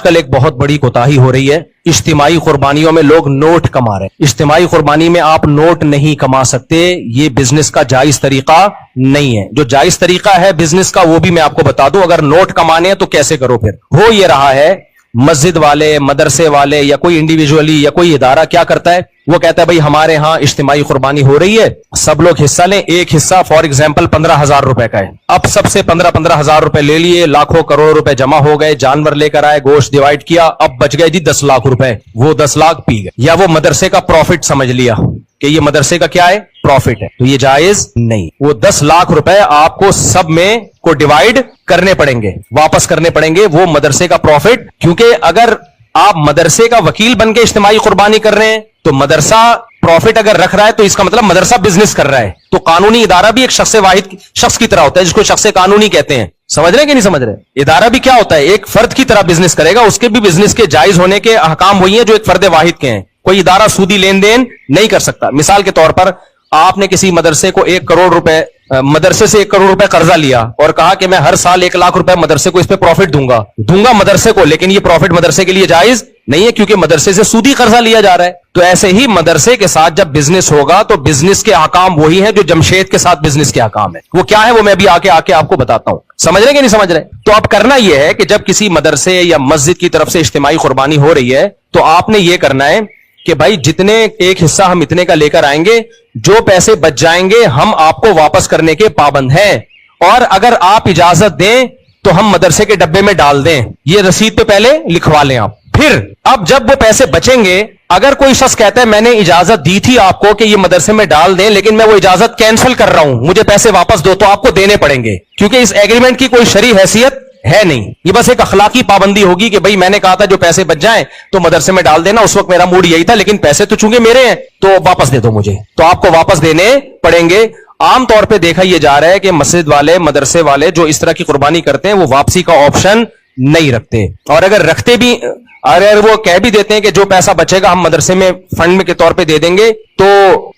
کل ایک بہت بڑی کوتاہی ہو رہی ہے. اجتماعی قربانیوں میں لوگ نوٹ کما رہے ہیں. اجتماعی قربانی میں آپ نوٹ نہیں کما سکتے. یہ بزنس کا جائز طریقہ نہیں ہے. جو جائز طریقہ ہے بزنس کا وہ بھی میں آپ کو بتا دوں. اگر نوٹ کمانے ہیں تو کیسے کرو. پھر ہو یہ رہا ہے مسجد والے, مدرسے والے یا کوئی انڈیویجولی یا کوئی ادارہ کیا کرتا ہے, وہ کہتا ہے بھائی ہمارے ہاں اجتماعی قربانی ہو رہی ہے, سب لوگ حصہ لیں. ایک حصہ فار ایگزامپل 15,000 روپے کا ہے. اب سب سے 15,000 روپے لے لیے, لاکھوں کروڑ روپے جمع ہو گئے, جانور لے کر آئے, گوشت ڈیوائڈ کیا, اب بچ گئے جی 10 لاکھ روپے. وہ 10 لاکھ پی گئے, یا وہ مدرسے کا پروفٹ سمجھ لیا کہ یہ مدرسے کا کیا ہے, پروفٹ ہے. تو یہ جائز نہیں. وہ 10 لاکھ روپے آپ کو سب میں کو ڈیوائڈ کرنے پڑیں گے, واپس کرنے پڑیں گے وہ مدرسے کا پروفٹ. کیونکہ اگر آپ مدرسے کا وکیل بن کے اجتماعی قربانی کر رہے ہیں تو مدرسہ پروفٹ اگر رکھ رہا ہے تو اس کا مطلب مدرسہ بزنس کر رہا ہے. تو قانونی ادارہ بھی ایک شخص واحد شخص کی طرح ہوتا ہے, جس کو شخص قانونی کہتے ہیں. سمجھ رہے ہیں کہ نہیں سمجھ رہے؟ ادارہ بھی کیا ہوتا ہے, ایک فرد کی طرح بزنس کرے گا. اس کے بھی بزنس کے جائز ہونے کے احکام وہی ہیں جو ایک فرد واحد کے ہیں. کوئی ادارہ سودی لین دین نہیں کر سکتا. مثال کے طور پر آپ نے کسی مدرسے کو 1 کروڑ روپے, مدرسے سے 1 کروڑ روپے قرضہ لیا اور کہا کہ میں ہر سال 1 لاکھ روپے مدرسے کو اس پہ پروفٹ دوں گا مدرسے کو, لیکن یہ پروفٹ مدرسے کے لیے جائز نہیں ہے کیونکہ مدرسے سے سودی قرضہ لیا جا رہا ہے. تو ایسے ہی مدرسے کے ساتھ جب بزنس ہوگا تو بزنس کے احکام وہی ہیں جو جمشید کے ساتھ بزنس کے احکام ہیں. وہ کیا ہے وہ میں ابھی آ کے آپ کو بتاتا ہوں. سمجھ رہے کہ نہیں سمجھ رہے؟ تو اب کرنا یہ ہے کہ جب کسی مدرسے یا مسجد کی طرف سے اجتماعی قربانی ہو رہی ہے تو آپ نے یہ کرنا ہے کہ بھائی جتنے ایک حصہ ہم اتنے کا لے کر آئیں گے, جو پیسے بچ جائیں گے ہم آپ کو واپس کرنے کے پابند ہیں, اور اگر آپ اجازت دیں تو ہم مدرسے کے ڈبے میں ڈال دیں. یہ رسید پہ پہلے لکھوا لیں آپ. پھر اب جب وہ پیسے بچیں گے, اگر کوئی شخص کہتا ہے میں نے اجازت دی تھی آپ کو کہ یہ مدرسے میں ڈال دیں لیکن میں وہ اجازت کینسل کر رہا ہوں, مجھے پیسے واپس دو, تو آپ کو دینے پڑیں گے کیونکہ اس ایگریمنٹ کی کوئی شرعی حیثیت ہے نہیں. یہ بس ایک اخلاقی پابندی ہوگی کہ بھائی میں نے کہا تھا جو پیسے بچ جائیں تو مدرسے میں ڈال دینا, اس وقت میرا موڈ یہی تھا, لیکن پیسے تو چونکہ میرے ہیں تو واپس دے دو مجھے, تو آپ کو واپس دینے پڑیں گے. عام طور پہ دیکھا یہ جا رہا ہے کہ مسجد والے, مدرسے والے جو اس طرح کی قربانی کرتے ہیں وہ واپسی کا آپشن نہیں رکھتے, اور اگر رکھتے بھی, اگر وہ کہہ بھی دیتے ہیں کہ جو پیسہ بچے گا ہم مدرسے میں فنڈ کے طور پہ دے دیں گے, تو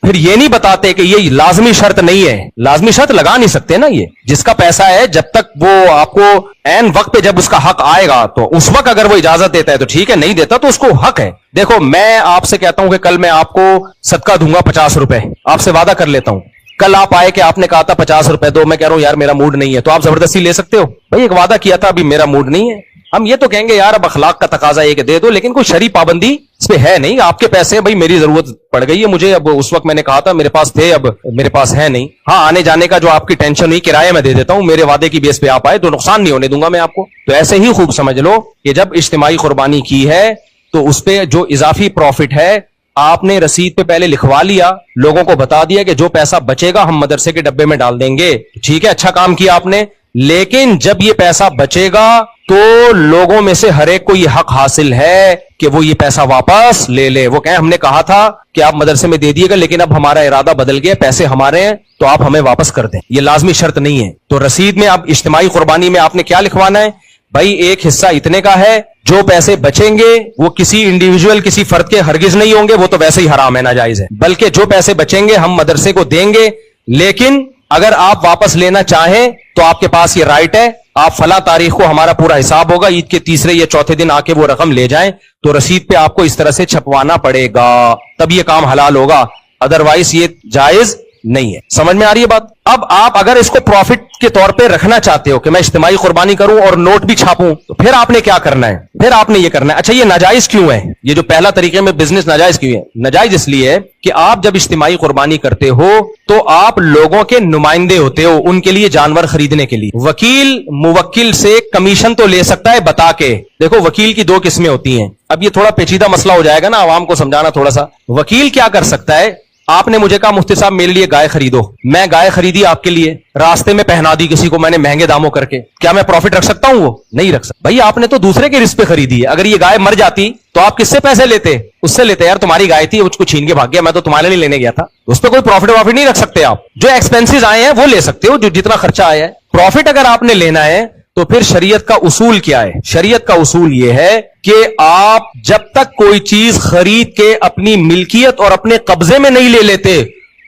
پھر یہ نہیں بتاتے کہ یہ لازمی شرط نہیں ہے. لازمی شرط لگا نہیں سکتے نا. یہ جس کا پیسہ ہے جب تک وہ آپ کو عین وقت پہ جب اس کا حق آئے گا تو اس وقت اگر وہ اجازت دیتا ہے تو ٹھیک ہے, نہیں دیتا تو اس کو حق ہے. دیکھو میں آپ سے کہتا ہوں کہ کل میں آپ کو صدقہ دوں گا 50 روپے, آپ سے وعدہ کر لیتا ہوں. کل آپ آئے کہ آپ نے کہا تھا 50 روپے دو, میں کہہ رہا ہوں یار میرا موڈ نہیں ہے, تو آپ زبردستی لے سکتے ہو؟ بھائی ایک وعدہ کیا تھا, ابھی میرا موڈ نہیں ہے. ہم یہ تو کہیں گے یار اب اخلاق کا تقاضا یہ کہ دے دو, لیکن کوئی شرعی پابندی اس پہ ہے نہیں. آپ کے پیسے بھائی میری ضرورت پڑ گئی ہے مجھے, اب اس وقت میں نے کہا تھا میرے پاس تھے, اب میرے پاس ہے نہیں. ہاں آنے جانے کا جو آپ کی ٹینشن ہوئی کرایہ میں دے دیتا ہوں, میرے وعدے کی بیس پہ آپ آئے تو نقصان نہیں ہونے دوں گا میں آپ کو. تو ایسے ہی خوب سمجھ لو کہ جب اجتماعی قربانی کی ہے تو اس پہ جو اضافی پروفٹ ہے آپ نے رسید پہ پہلے لکھوا لیا, لوگوں کو بتا دیا کہ جو پیسہ بچے گا ہم مدرسے کے ڈبے میں ڈال دیں گے. ٹھیک ہے, اچھا کام کیا آپ نے. لیکن جب یہ پیسہ بچے گا تو لوگوں میں سے ہر ایک کو یہ حق حاصل ہے کہ وہ یہ پیسہ واپس لے لے. وہ کہیں ہم نے کہا تھا کہ آپ مدرسے میں دے دیے گا لیکن اب ہمارا ارادہ بدل گیا, پیسے ہمارے ہیں تو آپ ہمیں واپس کر دیں. یہ لازمی شرط نہیں ہے. تو رسید میں اب اجتماعی قربانی میں آپ نے کیا لکھوانا ہے, بھائی ایک حصہ اتنے کا ہے, جو پیسے بچیں گے وہ کسی انڈیویجول کسی فرد کے ہرگز نہیں ہوں گے, وہ تو ویسے ہی حرام ہے, ناجائز ہے. بلکہ جو پیسے بچیں گے ہم مدرسے کو دیں گے, لیکن اگر آپ واپس لینا چاہیں تو آپ کے پاس یہ رائٹ ہے, آپ فلاں تاریخ کو ہمارا پورا حساب ہوگا, عید کے تیسرے یا چوتھے دن آ کے وہ رقم لے جائیں, تو رسید پہ آپ کو اس طرح سے چھپوانا پڑے گا, تب یہ کام حلال ہوگا, ادروائز یہ جائز نہیں ہے. سمجھ میں آ رہی ہے بات؟ اب آپ اگر اس کو پروفٹ کے طور پہ رکھنا چاہتے ہو کہ میں اجتماعی قربانی کروں اور نوٹ بھی چھاپوں, تو پھر آپ نے کیا کرنا ہے, پھر آپ نے یہ کرنا ہے. اچھا یہ ناجائز کیوں ہے, یہ جو پہلا طریقے میں بزنس ناجائز کیوں ہے؟ ناجائز اس لیے ہے کہ آپ جب اجتماعی قربانی کرتے ہو تو آپ لوگوں کے نمائندے ہوتے ہو, ان کے لیے جانور خریدنے کے لیے. وکیل موکل سے کمیشن تو لے سکتا ہے بتا کے. دیکھو وکیل کی 2 قسمیں ہوتی ہیں. اب یہ تھوڑا پیچیدہ مسئلہ ہو جائے گا نا, عوام کو سمجھانا تھوڑا سا. وکیل کیا کر سکتا ہے, آپ نے مجھے کہا مفتی صاحب میرے لیے گائے خریدو, میں گائے خریدی آپ کے لیے, راستے میں پہنا دی کسی کو میں نے مہنگے داموں کر کے, کیا میں پروفٹ رکھ سکتا ہوں؟ وہ نہیں رکھ سکتا. بھائی آپ نے تو دوسرے کے رزق پہ خریدی ہے, اگر یہ گائے مر جاتی تو آپ کس سے پیسے لیتے؟ اس سے لیتے. یار تمہاری گائے تھی, اس کو چھین کے بھاگ گیا, میں تو تمہارے لیے لینے گیا تھا. اس پہ کوئی پروفٹ وافٹ نہیں رکھ سکتے آپ. جو ایکسپینسز آئے ہیں وہ لے سکتے ہو, جو جتنا خرچہ آیا ہے. پروفٹ اگر آپ نے لینا ہے تو پھر شریعت کا اصول کیا ہے؟ شریعت کا اصول یہ ہے کہ آپ جب تک کوئی چیز خرید کے اپنی ملکیت اور اپنے قبضے میں نہیں لے لیتے